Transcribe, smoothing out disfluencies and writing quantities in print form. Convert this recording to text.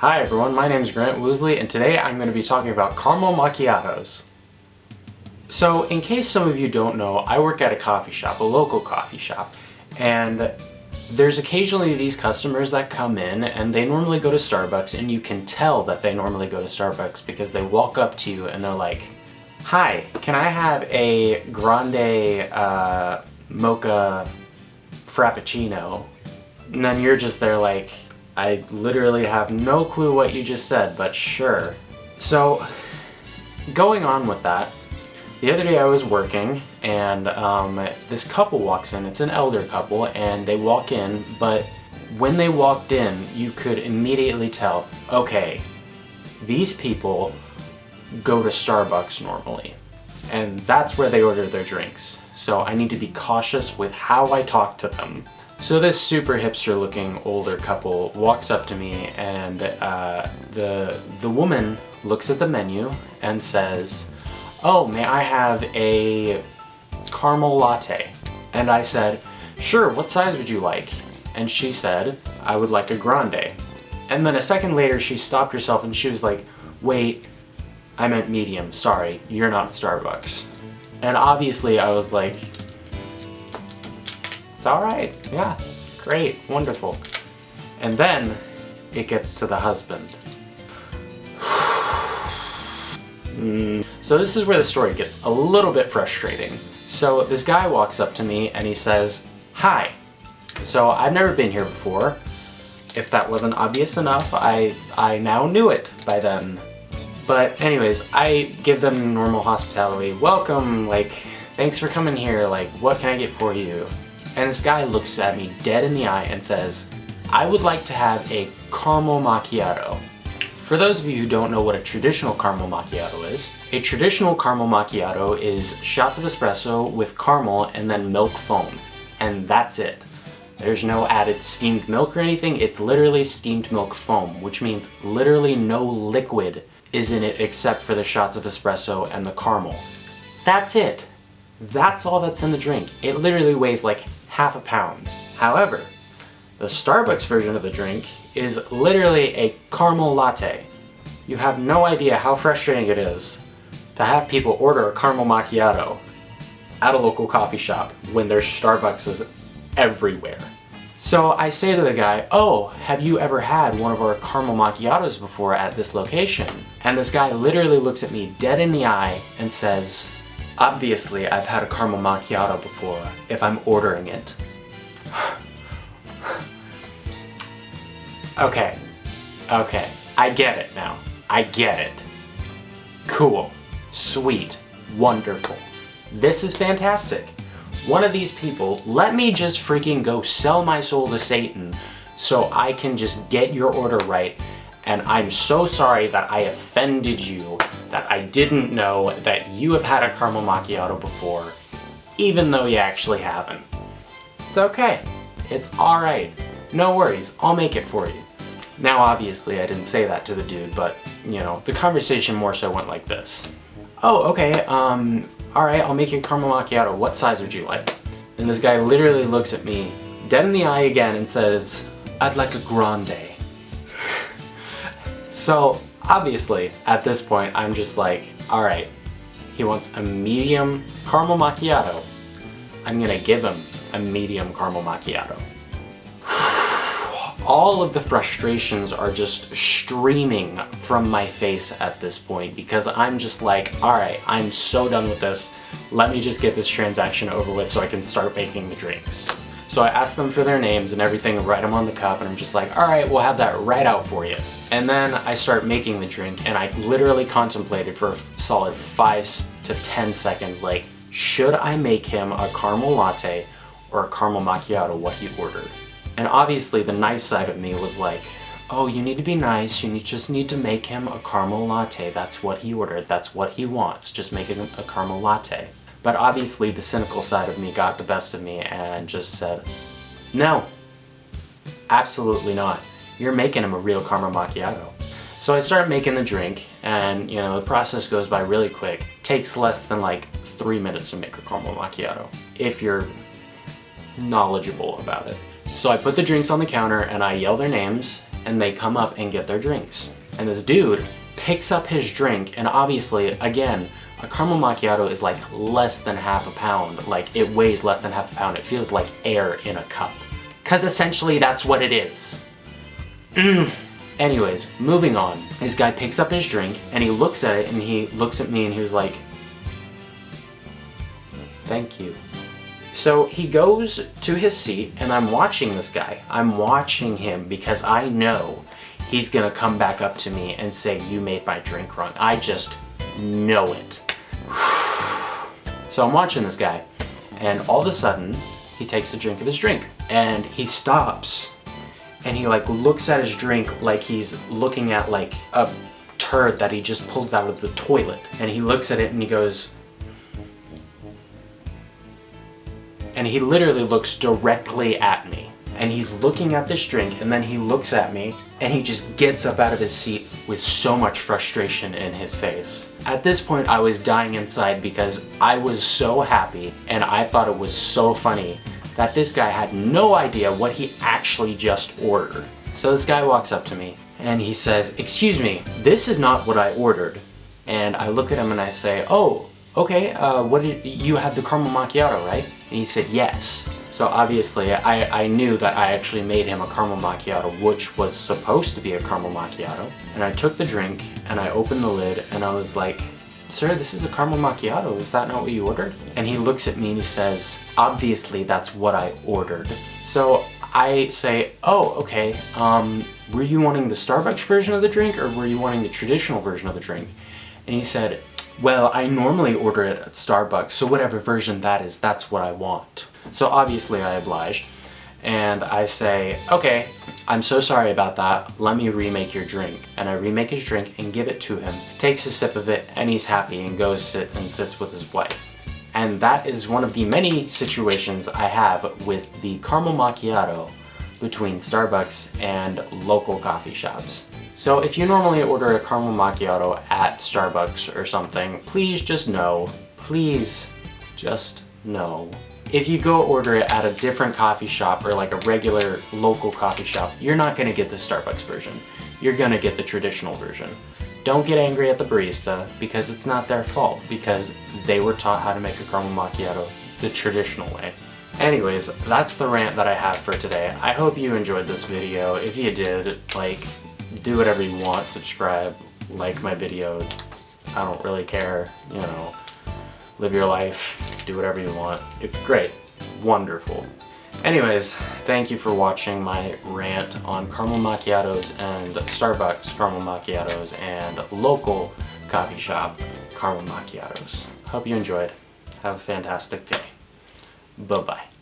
Hi everyone, my name is Grant Woosley and today I'm going to be talking about caramel macchiatos. So in case some of you don't know, I work at a coffee shop, a local coffee shop, and there's occasionally these customers that come in and they normally go to Starbucks, and you can tell that they normally go to Starbucks because they walk up to you and they're like, "Hi, can I have a grande mocha frappuccino?" And then you're just there like, I literally have no clue what you just said, but sure. So, going on with that, the other day I was working and this couple walks in. It's an elder couple and they walk in, but when they walked in, you could immediately tell, okay, these people go to Starbucks normally, and that's where they order their drinks. So I need to be cautious with how I talk to them. So this super hipster looking older couple walks up to me and the woman looks at the menu and says, "Oh, may I have a caramel latte?" And I said, "Sure, what size would you like?" And she said, "I would like a grande." And then a second later she stopped herself and she was like, "Wait, I meant medium, sorry, you're not Starbucks." And obviously I was like, "It's alright, yeah, great, wonderful." And then it gets to the husband. So this is where the story gets a little bit frustrating. So this guy walks up to me and he says, "Hi." So I've never been here before. If that wasn't obvious enough, I now knew it by then. But anyways, I give them normal hospitality. "Welcome, like, thanks for coming here, like, what can I get for you?" And this guy looks at me dead in the eye and says, "I would like to have a caramel macchiato." For those of you who don't know what a traditional caramel macchiato is, a traditional caramel macchiato is shots of espresso with caramel and then milk foam. And that's it. There's no added steamed milk or anything, it's literally steamed milk foam, which means literally no liquid is in it except for the shots of espresso and the caramel. That's it. That's all that's in the drink. It literally weighs like half a pound. However, the Starbucks version of the drink is literally a caramel latte. You have no idea how frustrating it is to have people order a caramel macchiato at a local coffee shop when there's Starbucks everywhere. So I say to the guy, "Oh, have you ever had one of our caramel macchiatos before at this location?" And this guy literally looks at me dead in the eye and says, "Obviously, I've had a caramel macchiato before if I'm ordering it." Okay, I get it now. I get it. Cool, sweet, wonderful. This is fantastic. One of these people, let me just freaking go sell my soul to Satan so I can just get your order right. And I'm so sorry that I offended you, that I didn't know that you have had a caramel macchiato before, even though you actually haven't. It's okay. It's alright. No worries, I'll make it for you. Now obviously I didn't say that to the dude, but you know, the conversation more so went like this. "Oh, okay, alright, I'll make you a caramel macchiato. What size would you like?" And this guy literally looks at me dead in the eye again and says, "I'd like a grande." So obviously at this point I'm just like, alright, he wants a medium caramel macchiato. I'm gonna give him a medium caramel macchiato. All of the frustrations are just streaming from my face at this point because I'm just like, alright, I'm so done with this. Let me just get this transaction over with so I can start making the drinks. So I ask them for their names and everything, write them on the cup, and I'm just like, alright, we'll have that right out for you. And then I start making the drink and I literally contemplated for a solid 5 to 10 seconds, like, should I make him a caramel latte or a caramel macchiato, what he ordered? And obviously the nice side of me was like, oh, you need to be nice, just need to make him a caramel latte, that's what he ordered, that's what he wants, just make him a caramel latte. But obviously the cynical side of me got the best of me and just said, no, absolutely not. You're making him a real caramel macchiato. So I start making the drink and you know, the process goes by really quick. Takes less than like 3 minutes to make a caramel macchiato, if you're knowledgeable about it. So I put the drinks on the counter and I yell their names and they come up and get their drinks. And this dude picks up his drink, and obviously, again, a caramel macchiato is like less than half a pound. Like, it weighs less than half a pound. It feels like air in a cup. 'Cause essentially that's what it is. Anyways, moving on. This guy picks up his drink and he looks at it and he looks at me and he was like, "Thank you." So he goes to his seat and I'm watching this guy. I'm watching him because I know he's gonna come back up to me and say, "You made my drink wrong." I just know it. So I'm watching this guy and all of a sudden he takes a drink of his drink and he stops. And he like looks at his drink like he's looking at like a turd that he just pulled out of the toilet. And he looks at it and he goes, and he literally looks directly at me. And he's looking at this drink and then he looks at me and he just gets up out of his seat with so much frustration in his face. At this point I was dying inside because I was so happy and I thought it was so funny that this guy had no idea what he actually just ordered. So this guy walks up to me and he says, "Excuse me, this is not what I ordered." And I look at him and I say, "Oh, okay, you had the caramel macchiato, right?" And he said, "Yes." So obviously I knew that I actually made him a caramel macchiato, which was supposed to be a caramel macchiato. And I took the drink and I opened the lid and I was like, "Sir, this is a caramel macchiato. Is that not what you ordered?" And he looks at me and he says, "Obviously that's what I ordered." So I say, "Oh, okay. Were you wanting the Starbucks version of the drink or were you wanting the traditional version of the drink?" And he said, "Well, I normally order it at Starbucks, so whatever version that is, that's what I want." So obviously I oblige. And I say, "Okay, I'm so sorry about that. Let me remake your drink." And I remake his drink and give it to him. Takes a sip of it and he's happy and goes sits with his wife. And that is one of the many situations I have with the caramel macchiato between Starbucks and local coffee shops. So if you normally order a caramel macchiato at Starbucks or something, please just know, if you go order it at a different coffee shop or like a regular local coffee shop, you're not gonna get the Starbucks version. You're gonna get the traditional version. Don't get angry at the barista because it's not their fault, because they were taught how to make a caramel macchiato the traditional way. Anyways, that's the rant that I have for today. I hope you enjoyed this video. If you did, like, do whatever you want, subscribe, like my video. I don't really care, you know. Live your life, do whatever you want. It's great, wonderful. Anyways, thank you for watching my rant on caramel macchiatos and Starbucks caramel macchiatos and local coffee shop caramel macchiatos. Hope you enjoyed. Have a fantastic day. Bye-bye.